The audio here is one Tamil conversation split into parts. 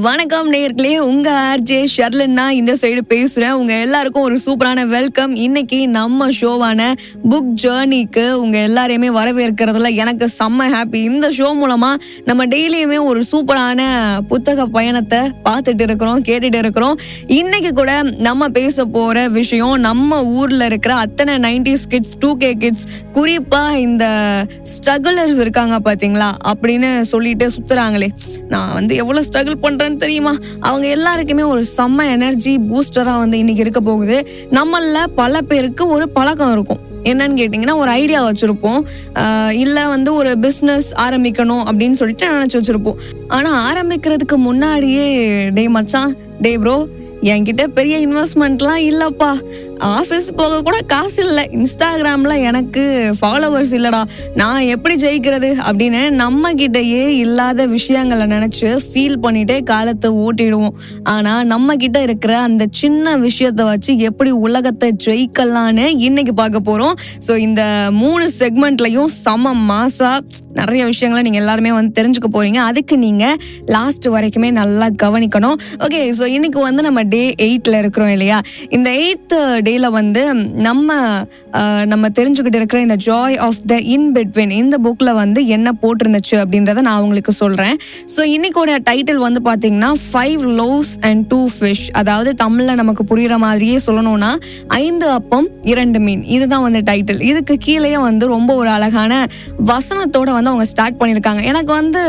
வணக்கம் நேயர்களே, உங்க ஆர்ஜே ஷர்லின் தான் இந்த சைடு பேசுறேன். உங்க எல்லாருக்கும் ஒரு சூப்பரான வெல்கம். இன்னைக்கு நம்ம ஷோவான புக் ஜேர்னிக்கு உங்க எல்லாரையுமே வரவேற்கிறதுல எனக்கு செம்ம ஹாப்பி. இந்த ஷோ மூலமா நம்ம டெய்லியுமே ஒரு சூப்பரான புத்தக பயணத்தை பார்த்துட்டு இருக்கிறோம், கேட்டுட்டு இருக்கிறோம். இன்னைக்கு கூட நம்ம பேச போற விஷயம் நம்ம ஊர்ல இருக்கிற அத்தனை 90s கிட்ஸ், 2K கிட்ஸ், குறிப்பா இந்த ஸ்ட்ரகிளர்ஸ் இருக்காங்க பாத்தீங்களா அப்படின்னு சொல்லிட்டு சுத்துறாங்களே, நான் வந்து எவ்வளவு ஸ்ட்ரகிள் பண்றேன்னு தெரியுமா, அவங்க எல்லாருக்குமே ஒரு செம்ம எனர்ஜி பூஸ்டரா வந்து இன்னைக்கு இருக்க போகுது. நம்மள பல பேருக்கு ஒரு பழக்கம் இருக்கும். என்னன்னு கேட்டிங்கன்னா, ஒரு ஐடியா வச்சிருப்போம், இல்ல வந்து ஒரு பிஸ்னஸ் ஆரம்பிக்கணும் அப்படின்னு சொல்லிட்டு நினைச்சு வச்சிருப்போம். ஆனா ஆரம்பிக்கிறதுக்கு முன்னாடியே டே மச்சான், டே ப்ரோ, என்கிட்ட பெரிய இன்வெஸ்ட்மெண்ட்லாம் இல்லப்பா, ஆஃபீஸ் போக கூட காசு இல்லை, இன்ஸ்டாகிராம்ல எனக்கு ஃபாலோவர்ஸ் இல்லடா, நான் எப்படி ஜெயிக்கிறது அப்படின்னு நம்ம கிட்டயே இல்லாத விஷயங்களை நினைச்சு ஃபீல் பண்ணிட்டே காலத்தை ஓட்டிடுவோம். ஆனா நம்ம கிட்ட இருக்கிற அந்த சின்ன விஷயத்தை வச்சு எப்படி உலகத்தை ஜெயிக்கலான்னு இன்னைக்கு பார்க்க போறோம். ஸோ இந்த 3 செக்மெண்ட்லையும் செம மாசா நிறைய விஷயங்களை நீங்க எல்லாருமே வந்து தெரிஞ்சுக்க போறீங்க. அதுக்கு நீங்க லாஸ்ட் வரைக்குமே நல்லா கவனிக்கணும். ஓகே, ஸோ இன்னைக்கு வந்து நம்ம டே 8ல இருக்கிறோம் இல்லையா. இந்த 8th டேல வந்து நம்ம தெரிஞ்சுக்கிட்டு இருக்கிற இந்த joy of the in between இந்த புக்ல வந்து என்ன போட்டிருந்துச்சு அப்படின்றத நான் உங்களுக்கு சொல்றேன். ஸோ இன்னைக்கோட டைட்டில் வந்து பாத்தீங்கன்னா 5 loaves and 2 fish. அதாவது தமிழ்ல நமக்கு புரியுற மாதிரியே சொல்லணும்னா 5 அப்பம் 2 மீன், இதுதான் வந்து டைட்டில். இதுக்கு கீழே வந்து ரொம்ப ஒரு அழகான வசனத்தோட வந்து அவங்க ஸ்டார்ட் பண்ணியிருக்காங்க. எனக்கு வந்து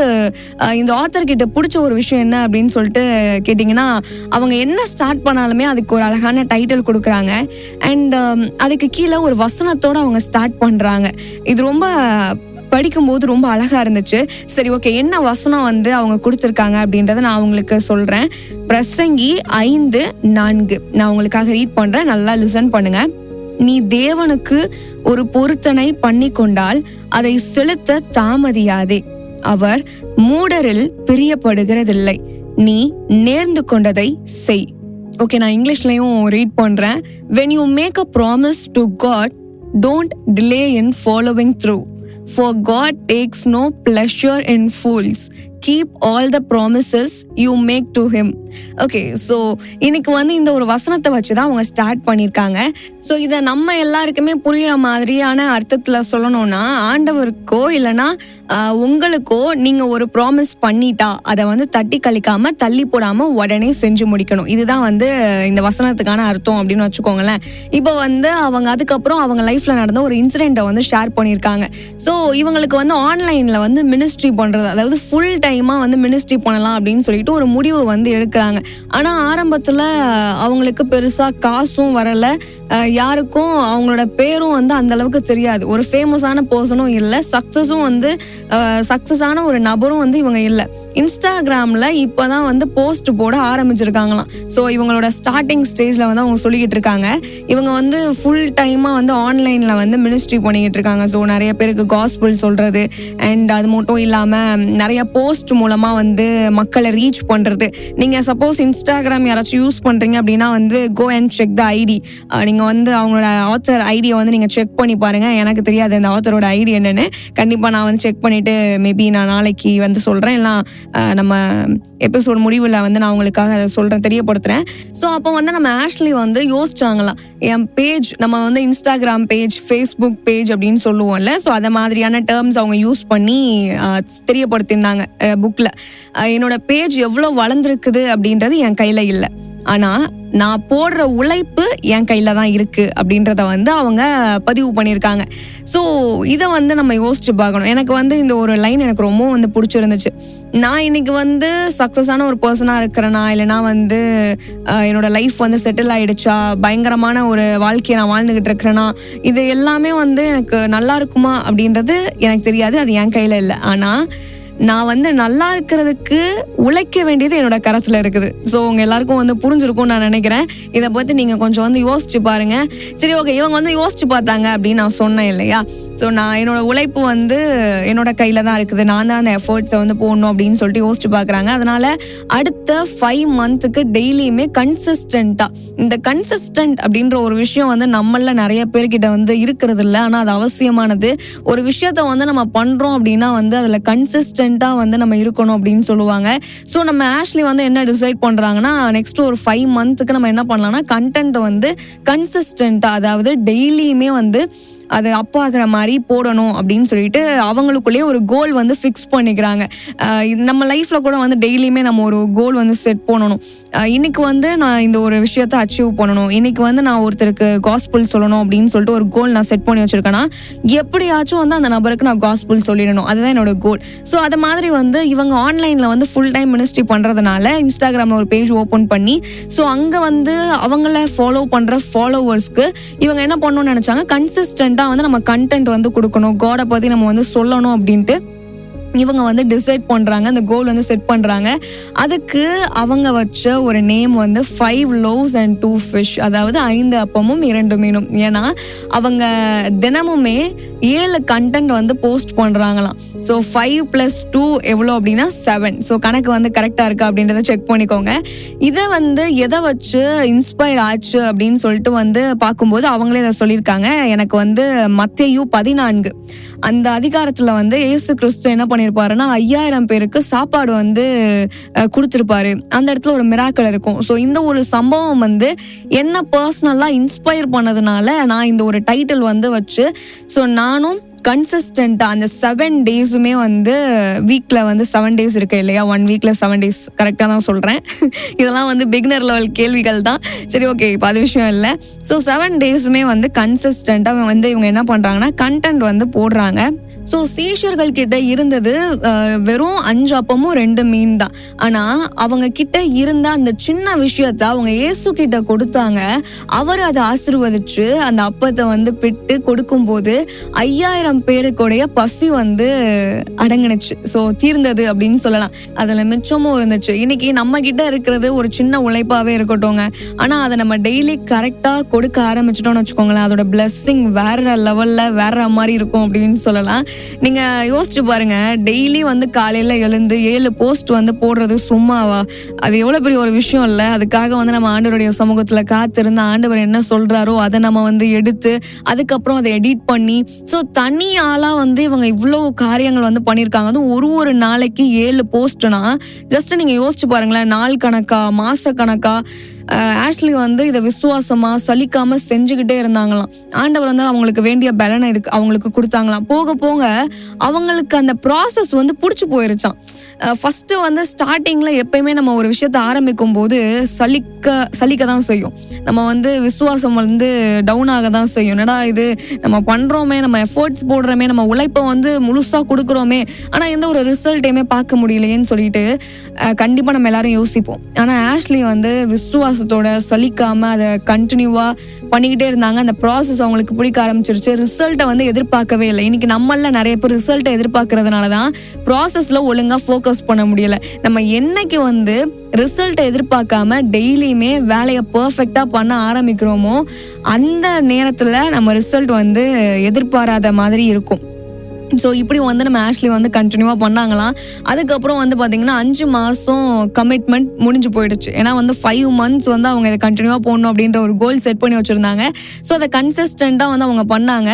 இந்த ஆத்தர் கிட்ட பிடிச்ச ஒரு விஷயம் என்ன அப்படின்னு சொல்லிட்டு கேட்டிங்கன்னா, அவங்க என்ன ஸ்டார்ட் பண்ணாலுமே அதுக்கு ஒரு அழகான டைட்டில் கொடுக்குறாங்க. அண்ட் அதுக்கு கீழே ஒரு வசனத்தோட அவங்க ஸ்டார்ட் பண்றாங்க. இது ரொம்ப படிக்கும்போது ரொம்ப அழகா இருந்துச்சு. சரி, ஓகே, என்ன வசனம் வந்து அவங்க கொடுத்துருக்காங்க அப்படின்றத நான் உங்களுக்கு சொல்றேன். பிரசங்கி 5:4 நான் உங்களுக்காக ரீட் பண்றேன், நல்லா லிசன் பண்ணுங்க. நீ தேவனுக்கு ஒரு பொருத்தனை பண்ணி கொண்டால் அதை செலுத்த தாமதியாதே, அவர் மூடரில் பிரியப்படுகிறதில்லை, நீ நேர்ந்து கொண்டதை செய். ஓகே, நான் இங்கிலீஷ்லயும் ரீட் பண்றேன். when you make a promise to God, don't delay in following through, for God takes no pleasure in fools, keep all the promises you make to him. Okay, so இன்னைக்கு வந்து இந்த ஒரு வசனத்தை வச்சுதான் அவங்க ஸ்டார்ட் பண்ணியிருக்காங்க. ஸோ இதை நம்ம எல்லாருக்குமே புரியுற மாதிரியான அர்த்தத்துல சொல்லணும்னா, ஆண்டவருக்கோ இல்லைன்னா உங்களுக்கோ நீங்க ஒரு ப்ராமிஸ் பண்ணிட்டா அதை வந்து தட்டி கழிக்காம தள்ளி போடாம உடனே செஞ்சு முடிக்கணும். இதுதான் வந்து இந்த வசனத்துக்கான அர்த்தம் அப்படின்னு வச்சுக்கோங்களேன். இப்போ வந்து அவங்க அதுக்கப்புறம் அவங்க லைஃப்ல நடந்த ஒரு இன்சிடென்ட்டை வந்து ஷேர் பண்ணியிருக்காங்க. ஸோ இவங்களுக்கு வந்து ஆன்லைன்ல வந்து மினிஸ்ட்ரி பண்றது, அதாவது ஃபுல் டைமா வந்து மினிஸ்ட்ரி பண்ணலாம் அப்படின்னு சொல்லிட்டு ஒரு முடிவு வந்து எடுக்கிறாங்க. ஆனா ஆரம்பத்துல அவங்களுக்கு பெருசா காசும் வரல, யாருக்கும் அவங்களோட பேரும் வந்து அந்த அளவுக்கு தெரியாது, ஒரு ஃபேமஸான பர்சனும் இல்லை, சக்சஸான ஒரு நபரும் வந்து இவங்க இல்லை. இன்ஸ்டாகிராம்ல இப்பதான் வந்து போஸ்ட் போட ஆரம்பிச்சிருக்காங்களாம். ஸோ இவங்களோட ஸ்டார்டிங் ஸ்டேஜ்ல வந்து அவங்க சொல்லிக்கிட்டு இருக்காங்க, இவங்க வந்து ஃபுல் டைமா வந்து ஆன்லைன்ல வந்து மினிஸ்ட்ரி பண்ணிக்கிட்டு இருக்காங்க. ஸோ நிறைய பேருக்கு காஸ்பிள் சொல்றது, அண்ட் அது மட்டும் இல்லாம நிறைய போஸ்ட் மூலமா வந்து மக்களை ரீச் பண்றது. நீங்க சப்போஸ் இன்ஸ்டாகிராம் யாராச்சும் யூஸ் பண்றீங்க அப்படின்னா வந்து go and check the ID. நீங்க வந்து அவங்களோட ஆத்தர் ஐடியை வந்து நீங்க செக் பண்ணி பாருங்க. எனக்கு தெரியாது இந்த ஆத்தரோட ஐடி என்னன்னு, கண்டிப்பா நான் வந்து செக் பண்ணிட்டு மேபி நான் நாளைக்கு வந்து சொல்றேன், இல்லை நம்ம எபிசோட் முடிவில் வந்து நான் உங்களுக்காக அதை சொல்றேன், தெரியப்படுத்துறேன். ஸோ அப்போ வந்து நம்ம ஆஷ்லி வந்து யோசிச்சாங்களாம், என் பேஜ், நம்ம வந்து இன்ஸ்டாகிராம் பேஜ், ஃபேஸ்புக் பேஜ் அப்படின்னு சொல்லுவோம்ல, ஸோ அதை மாதிரியான டேர்ம்ஸ் அவங்க யூஸ் பண்ணி தெரியப்படுத்தியிருந்தாங்க புக்ல. என்னோட பேஜ் எவ்வளோ வளர்ந்துருக்குது அப்படின்றது என் கையில இல்லை, ஆனா நான் போடுற உழைப்பு என் கையில தான் இருக்கு அப்படின்றத வந்து அவங்க பதிவு பண்ணியிருக்காங்க. ஸோ இதை வந்து நம்ம யோசிச்சு பார்க்கணும். எனக்கு வந்து இந்த ஒரு லைன் எனக்கு ரொம்ப வந்து பிடிச்சிருந்துச்சு. நான் இன்னைக்கு வந்து சக்ஸஸான ஒரு பர்சனாக இருக்கிறேனா, இல்லைனா வந்து என்னோட லைஃப் வந்து செட்டில் ஆயிடுச்சா, பயங்கரமான ஒரு வாழ்க்கையை நான் வாழ்ந்துகிட்டு இருக்கிறேனா, இது எல்லாமே வந்து எனக்கு நல்லா இருக்குமா அப்படின்றது எனக்கு தெரியாது, அது என் கையில இல்லை. ஆனா நான் வந்து நல்லா இருக்கிறதுக்கு உழைக்க வேண்டியது என்னோட கரத்துல இருக்குது. ஸோ உங்க எல்லாருக்கும் வந்து புரிஞ்சிருக்கும்னு நான் நினைக்கிறேன். இதை பத்தி நீங்க கொஞ்சம் வந்து யோசிச்சு பாருங்க. சரி, ஓகே, இவங்க வந்து யோசிச்சு பார்த்தாங்க அப்படின்னு நான் சொன்னேன் இல்லையா. ஸோ நான் என்னோட உழைப்பு வந்து என்னோட கையில தான் இருக்குது, நான் தான் அந்த எஃபர்ட்ஸை வந்து போடணும் அப்படின்னு சொல்லிட்டு யோசிச்சு பார்க்குறாங்க. அதனால அடுத்த 5 மந்த்துக்கு டெய்லியுமே கன்சிஸ்டண்டா, இந்த கன்சிஸ்டன்ட் அப்படின்ற ஒரு விஷயம் வந்து நம்மள நிறைய பேர்கிட்ட வந்து இருக்கிறது இல்லை. ஆனால் அது அவசியமானது. ஒரு விஷயத்த வந்து நம்ம பண்றோம் அப்படின்னா வந்து அதுல கன்சிஸ்டன்ட் கன்சிஸ்டண்ட்டாக வந்து நம்ம இருக்கணும் அப்படின்னு சொல்லுவாங்க. ஸோ நம்ம ஆஷ்லி வந்து என்ன டிசைட் பண்ணுறாங்கன்னா, நெக்ஸ்ட் ஒரு 5 மந்த்துக்கு நம்ம என்ன பண்ணலாம்னா கண்டென்ட் வந்து கன்சிஸ்டண்ட்டாக, அதாவது டெய்லியுமே வந்து அது அப்பாகிற மாதிரி போடணும் அப்படின்னு சொல்லிட்டு அவங்களுக்குள்ளேயே ஒரு கோல் வந்து ஃபிக்ஸ் பண்ணிக்கிறாங்க. நம்ம லைஃப்பில் கூட வந்து டெய்லியுமே நம்ம ஒரு கோல் வந்து செட் பண்ணணும். இன்னைக்கு வந்து நான் இந்த ஒரு விஷயத்தை அச்சீவ் பண்ணணும், இன்னைக்கு வந்து நான் ஒருத்தருக்கு காஸ்பிள் சொல்லணும் அப்படின்னு சொல்லிட்டு ஒரு கோல் நான் செட் பண்ணி வச்சிருக்கேன்னா, எப்படியாச்சும் வந்து அந்த நபருக்கு நான் காஸ்பிள் சொல்லிடணும், அதுதான் என்னோட கோல். ஸோ அது மாதிரி வந்து இவங்க ஆன்லைனில் வந்து ஃபுல் டைம் மினிஸ்ட்ரி பண்ணுறதுனால இன்ஸ்டாகிராமில் ஒரு பேஜ் ஓப்பன் பண்ணி, ஸோ அங்கே வந்து அவங்கள ஃபாலோ பண்ணுற ஃபாலோவர்ஸ்க்கு இவங்க என்ன பண்ணணும்னு நினச்சாங்க, கன்சிஸ்டண்ட்டாக வந்து நம்ம கண்டென்ட் வந்து கொடுக்கணும், காடை பற்றி நம்ம வந்து சொல்லணும் அப்படின்ட்டு இவங்க வந்து டிசைட் பண்ணுறாங்க, அந்த கோல் வந்து செட் பண்ணுறாங்க. அதுக்கு அவங்க வச்ச ஒரு நேம் வந்து 5 loaves and 2 fish, அதாவது 5 அப்பமும் 2 மீனும். ஏன்னா அவங்க தினமுமே 7 கண்டென்ட் வந்து போஸ்ட் பண்ணுறாங்களாம். ஸோ 5 + 2 எவ்வளோ அப்படின்னா 7. ஸோ கணக்கு வந்து கரெக்டாக இருக்கா அப்படின்றத செக் பண்ணிக்கோங்க. இதை வந்து எதை வச்சு இன்ஸ்பயர் ஆச்சு அப்படின்னு சொல்லிட்டு வந்து பார்க்கும்போது அவங்களே இதை சொல்லியிருக்காங்க. எனக்கு வந்து மத்தேயு 14 அந்த அதிகாரத்தில் வந்து இயேசு கிறிஸ்து என்ன பண்ணியிருப்பாருன்னா 5000 பேருக்கு சாப்பாடு வந்து கொடுத்துருப்பாரு. அந்த இடத்துல ஒரு மிராக்கிள் இருக்கும். ஸோ இந்த ஒரு சம்பவம் வந்து என்ன பர்சனலாக இன்ஸ்பயர் பண்ணதுனால நான் இந்த ஒரு டைட்டில் வந்து வச்சு, ஸோ நானும் கன்சிஸ்டண்ட்டாக அந்த 7 டேஸுமே வந்து வீக்கில் வந்து 7 டேஸ் இருக்கு இல்லையா, 1 வீக்கில் 7 டேஸ் கரெக்டாக தான் சொல்கிறேன். இதெல்லாம் வந்து பிகினர் லெவல் கேள்விகள் தான். சரி, ஓகே, இப்போ அது விஷயம் இல்லை. ஸோ 7 டேஸுமே வந்து கன்சிஸ்டண்ட்டாக வந்து இவங்க என்ன பண்ணுறாங்கன்னா கண்டென்ட் வந்து போடுறாங்க. ஸோ சீஷர்கள் கிட்ட இருந்தது வெறும் 5 அப்பமும் 2 மீன் தான். ஆனால் அவங்க கிட்ட இருந்த அந்த சின்ன விஷயத்த அவங்க இயேசு கிட்ட கொடுத்தாங்க. அவர் அதை ஆசீர்வதிச்சு அந்த அப்பத்தை வந்து பிட்டு கொடுக்கும்போது 5000 பேருக்குடைய பசி வந்து அடங்குனுச்சு. ஸோ தீர்ந்தது அப்படின்னு சொல்லலாம். அதில் மிச்சமும் இருந்துச்சு. இன்னைக்கு நம்ம கிட்ட இருக்கிறது ஒரு சின்ன உழைப்பாகவே இருக்கட்டும்ங்க, ஆனால் அதை நம்ம டெய்லி கரெக்டாக கொடுக்க ஆரம்பிச்சிட்டோம்னு வச்சுக்கோங்களேன், அதோட பிளெஸ்ஸிங் வேற லெவலில் வேற மாதிரி இருக்கும் அப்படின்னு சொல்லலாம். நீங்க யோசிச்சு பாருங்க, டெய்லி வந்து காலையில எழுந்து 7 போஸ்ட் வந்து போடுறது சும்மாவா? அது எவ்வளவு பெரிய ஒரு விஷயம் இல்லை? அதுக்காக வந்து நம்ம ஆண்டவருடைய சமூகத்துல காத்திருந்து ஆண்டவர் என்ன சொல்றாரோ அதை நம்ம வந்து எடுத்து அதுக்கப்புறம் அதை எடிட் பண்ணி, ஸோ தனி ஆளா வந்து இவங்க இவ்வளவு காரியங்கள் வந்து பண்ணியிருக்காங்க. அதுவும் ஒரு நாளைக்கு 7 போஸ்ட்னா ஜஸ்ட் நீங்க யோசிச்சு பாருங்களேன், நாள் கணக்கா மாச கணக்கா ஆஷ்லி வந்து இதை விசுவாசமா சலிக்காம செஞ்சுக்கிட்டே இருந்தாங்களாம். ஆண்டவர் வந்து அவங்களுக்கு வேண்டிய பலனை இதுக்கு அவங்களுக்கு கொடுத்தாங்களாம். போக போக அவங்களுக்கு அந்த ப்ராசஸ் வந்து பிடிச்சி போயிருச்சான். ஃபர்ஸ்ட் வந்து ஸ்டார்டிங்ல எப்பயுமே நம்ம ஒரு விஷயத்த ஆரம்பிக்கும் போது சலிக்க தான் செய்யும். நம்ம வந்து விசுவாசம் வந்து டவுன் ஆக தான் செய்யும். என்னடா இது நம்ம பண்றோமே, நம்ம எஃபோர்ட்ஸ் போடுறோமே, நம்ம உழைப்பை வந்து முழுசா கொடுக்குறோமே, ஆனா எந்த ஒரு ரிசல்ட்டையுமே பார்க்க முடியலையேன்னு சொல்லிட்டு கண்டிப்பா நம்ம எல்லாரும் யோசிப்போம். ஆனா ஆஷ்லி வந்து விசுவாசத்தோட சலிக்காம அதை கண்டினியூவா பண்ணிக்கிட்டே இருந்தாங்க. அந்த ப்ராசஸ் அவங்களுக்கு பிடிக்க ஆரம்பிச்சிருச்சு. ரிசல்ட்டை வந்து எதிர்பார்க்கவே இல்லை. இன்னைக்கு நம்மள நிறைய பேர் ரிசல்ட்டை எதிர்பார்க்கறதுனால தான் ப்ராசஸ்ல ஒழுங்கா ஃபோக்கஸ் பண்ண முடியல. நம்ம என்னைக்கு வந்து ரிசல்ட்டை எதிர்பார்க்காம டெய்லியுமே வேலையை பர்ஃபெக்டா பண்ண ஆரம்பிக்கிறோமோ அந்த நேரத்துல நம்ம ரிசல்ட் வந்து எதிர்பாராத மாதிரி இருக்கும். ஸோ இப்படி வந்து நம்ம ஆஷ்லி வந்து கண்டினியூவாக பண்ணாங்களாம். அதுக்கப்புறம் வந்து பார்த்தீங்கன்னா 5 மாதம் கமிட்மெண்ட் முடிஞ்சு போயிடுச்சு. ஏன்னா வந்து 5 மந்த்ஸ் வந்து அவங்க இதை கண்டினியூவாக போடணும் அப்படின்ற ஒரு கோல் செட் பண்ணி வச்சுருந்தாங்க. ஸோ அதை கன்சிஸ்டண்ட்டாக வந்து அவங்க பண்ணாங்க.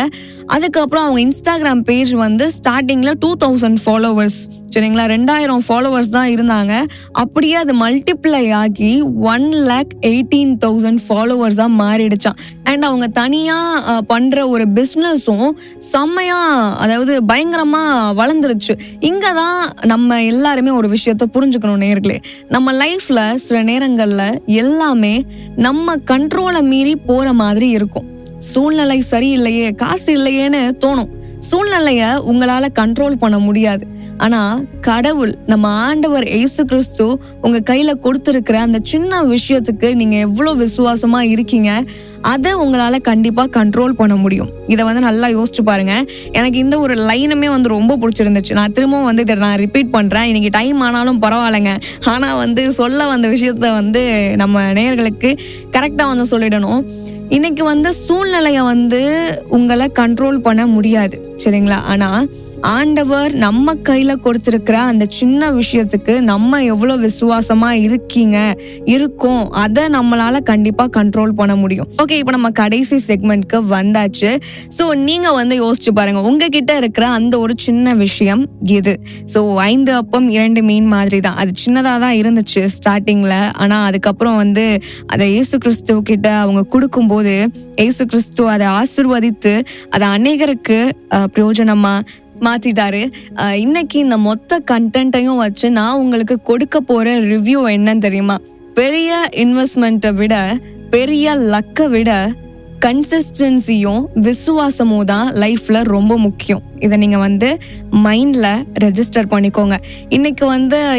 அதுக்கப்புறம் அவங்க இன்ஸ்டாகிராம் பேஜ் வந்து ஸ்டார்டிங்கில் 2000 ஃபாலோவர்ஸ், சரிங்களா, 2000 ஃபாலோவர்ஸ் தான் இருந்தாங்க. அப்படியே அது மல்டிப்ளை ஆகி 1,18,000 ஃபாலோவர்ஸாக மாறிடுச்சான். அண்ட் அவங்க தனியாக பண்ணுற ஒரு பிஸ்னஸும் செம்மையாக, அதாவது பயங்கரமாக வளர்ந்துருச்சு. இங்கே தான் நம்ம எல்லாருமே ஒரு விஷயத்த புரிஞ்சுக்கணும் நேயர்களே. நம்ம லைஃப்பில் சில நேரங்களில் எல்லாமே நம்ம கண்ட்ரோலை மீறி போகிற மாதிரி இருக்கும். சூழ்நிலை சரியில்லையே, காசு இல்லையேன்னு தோணும். சூழ்நிலையை உங்களால் கண்ட்ரோல் பண்ண முடியாது. ஆனால் கடவுள், நம்ம ஆண்டவர் இயேசு கிறிஸ்து உங்க கையில கொடுத்துருக்கிற அந்த சின்ன விஷயத்துக்கு நீங்க எவ்வளோ விசுவாசமா இருக்கீங்க, அதை உங்களால கண்டிப்பா கண்ட்ரோல் பண்ண முடியும். இதை வந்து நல்லா யோசிச்சு பாருங்க. எனக்கு இந்த ஒரு லைனுமே வந்து ரொம்ப பிடிச்சிருந்துச்சு. நான் திரும்பவும் வந்து இதை நான் ரிப்பீட் பண்றேன். இன்னைக்கு டைம் ஆனாலும் பரவாயில்லைங்க, ஆனா வந்து சொல்ல வந்த விஷயத்த வந்து நம்ம நேயர்களுக்கு கரெக்டா வந்து சொல்லிடணும். இன்னைக்கு வந்து சூழ்நிலையை வந்து உங்களை கண்ட்ரோல் பண்ண முடியாது, சரிங்களா? ஆனா ஆண்டவர் நம்ம கையில கொடுத்திருக்கிற அந்த சின்ன விஷயத்துக்கு நம்ம எவ்வளவு விசுவாசமா இருக்கோம் அதை நம்மளால கண்டிப்பா கண்ட்ரோல் பண்ண முடியும். ஓகே, இப்போ நம்ம கடைசி செக்மெண்ட்க்கு வந்தாச்சு. ஸோ நீங்க யோசிச்சு பாருங்க, உங்ககிட்ட இருக்கிற அந்த ஒரு சின்ன விஷயம் இது. ஸோ 5 அப்பம் 2 மீன் மாதிரி தான். அது சின்னதா தான் இருந்துச்சு ஸ்டார்டிங்ல. ஆனா அதுக்கப்புறம் அதை இயேசு கிறிஸ்துவ கிட்ட அவங்க கொடுக்கும்போது இயேசு கிறிஸ்து அதை ஆசீர்வதித்து அதை அநேகருக்கு பிரயோஜனமா மாத்திட்டாரு. இன்னைக்கு இந்த மொத்த கண்டென்ட்டையும் வச்சு நான் உங்களுக்கு கொடுக்க போற ரிவ்யூ என்னன்னு தெரியுமா? பெரிய இன்வெஸ்ட்மெண்ட்டை விட, பெரிய லக்கை விட கன்சிஸ்டன்சியும் விசுவாசமும் தான் லைஃப்ல ரொம்ப முக்கியம். இதை நீங்க மைண்ட்ல ரெஜிஸ்டர் பண்ணிக்கோங்க. இன்னைக்கு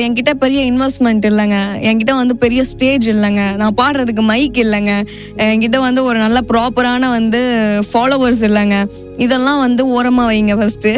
என்கிட்ட பெரிய இன்வெஸ்ட்மெண்ட் இல்லைங்க, என்கிட்ட பெரிய ஸ்டேஜ் இல்லைங்க, நான் பாடுறதுக்கு மைக் இல்லைங்க, என்கிட்ட ஒரு நல்ல ப்ராப்பரான ஃபாலோவர்ஸ் இல்லைங்க, இதெல்லாம் ஓரமா வைங்க ஃபர்ஸ்ட்.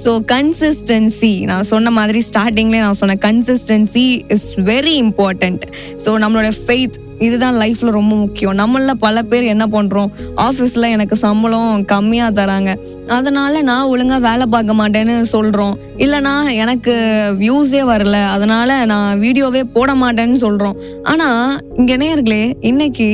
ஸோ கன்சிஸ்டன்சி, நான் சொன்ன மாதிரி ஸ்டார்டிங்லேயே நான் சொன்ன consistency is very important. So நம்மளோட ஃபெய்த் இதுதான் லைஃப்ல ரொம்ப முக்கியம். நம்மள பல பேர் என்ன பண்றோம், ஆஃபீஸ்ல எனக்கு சம்பளம் கம்மியா தராங்க, அதனால நான் ஒழுங்கா வேலை பார்க்க மாட்டேன்னு சொல்றோம். இல்லைனா எனக்கு வியூஸே வரல, அதனால நான் வீடியோவே போட மாட்டேன்னு சொல்றோம். ஆனா இங்க நேயர்களே, இன்னைக்கு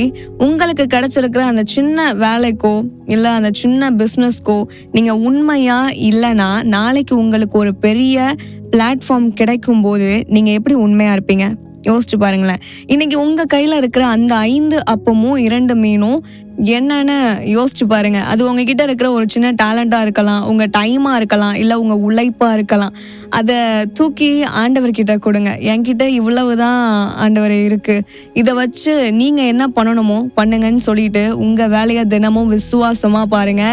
உங்களுக்கு கிடைச்சிருக்கிற அந்த சின்ன வேலைக்கோ இல்ல அந்த சின்ன பிஸ்னஸ்க்கோ நீங்க உண்மையா இல்லைன்னா, நாளைக்கு உங்களுக்கு ஒரு பெரிய பிளாட்ஃபார்ம் கிடைக்கும் போது நீங்க எப்படி உண்மையா இருப்பீங்க? யோசிச்சு பாருங்களேன். இன்னைக்கு உங்க கையில இருக்கிற அந்த 5 அப்பமும் 2 மீனும் என்னன்னு யோசிச்சு பாருங்க. அது உங்ககிட்ட இருக்கிற ஒரு சின்ன டேலண்டா இருக்கலாம், உங்க டைமா இருக்கலாம், இல்ல உங்க உழைப்பா இருக்கலாம். அதை தூக்கி ஆண்டவர்கிட்ட கொடுங்க. என்கிட்ட இவ்வளவுதான் ஆண்டவர் இருக்கு, இதை வச்சு நீங்க என்ன பண்ணணுமோ பண்ணுங்கன்னு சொல்லிட்டு உங்க வேலையை தினமும் விசுவாசமா பாருங்க.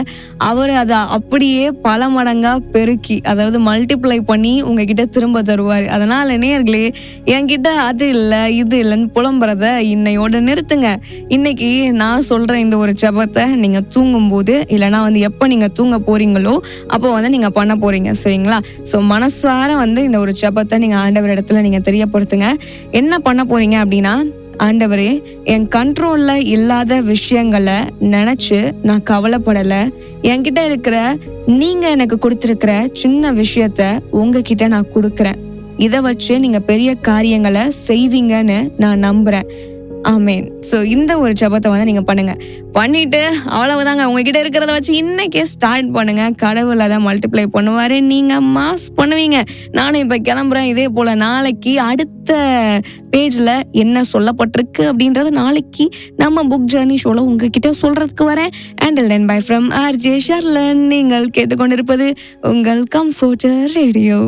அவர் அதை அப்படியே பல மடங்கா பெருக்கி, அதாவது மல்டிப்ளை பண்ணி உங்ககிட்ட திரும்ப தருவார். அதனால நேயர்களே, என்கிட்ட அது இல்லை இது இல்லைன்னு புலம்புறத இன்னையோட நிறுத்துங்க. இன்னைக்கு நான் சொல்ற இந்த ஒரு ஜெபத்தை நீங்க தூங்கும் போது, இல்லைன்னா எப்ப நீங்க தூங்க போறீங்களோ அப்போ நீங்க பண்ண போறீங்க, சரிங்களா? ஸோ மனசார இந்த ஒரு ஜெபத்தை நீங்க ஆண்டவர் இடத்துல நீங்க தெரியப்படுத்துங்க. என்ன பண்ண போறீங்க அப்படின்னா, ஆண்டவரே, என் கண்ட்ரோல்ல இல்லாத விஷயங்களை நினைச்சு நான் கவலைப்படலை. என்கிட்ட இருக்கிற நீங்க எனக்கு கொடுத்திருக்கிற சின்ன விஷயத்த உங்ககிட்ட நான் கொடுக்குறேன். இதை வச்சு நீங்க பெரிய காரியங்களை செய்வீங்கன்னு நான் நம்புறேன். ஆமேன். ஸோ இந்த ஒரு ஜெபத்தை நீங்க பண்ணுங்க. பண்ணிட்டு அவ்வளவுதாங்க, உங்ககிட்ட இருக்கிறத வச்சு இன்னைக்கே ஸ்டார்ட் பண்ணுங்க. கடவுள் அதை மல்டிப்ளை பண்ணுவாரு, நீங்க மாஸ் பண்ணுவீங்க. நானும் இப்ப கிளம்புறேன். இதே போல நாளைக்கு அடுத்த பேஜ்ல என்ன சொல்லப்பட்டிருக்கு அப்படின்றது நாளைக்கு நம்ம புக் ஜர்னி ஷோல உங்ககிட்ட சொல்றதுக்கு வரேன். Until then by from RJ ஷர்லன். நீங்கள் கேட்டுக்கொண்டிருப்பது உங்கள் கம்ஃபர்டர் ரேடியோ.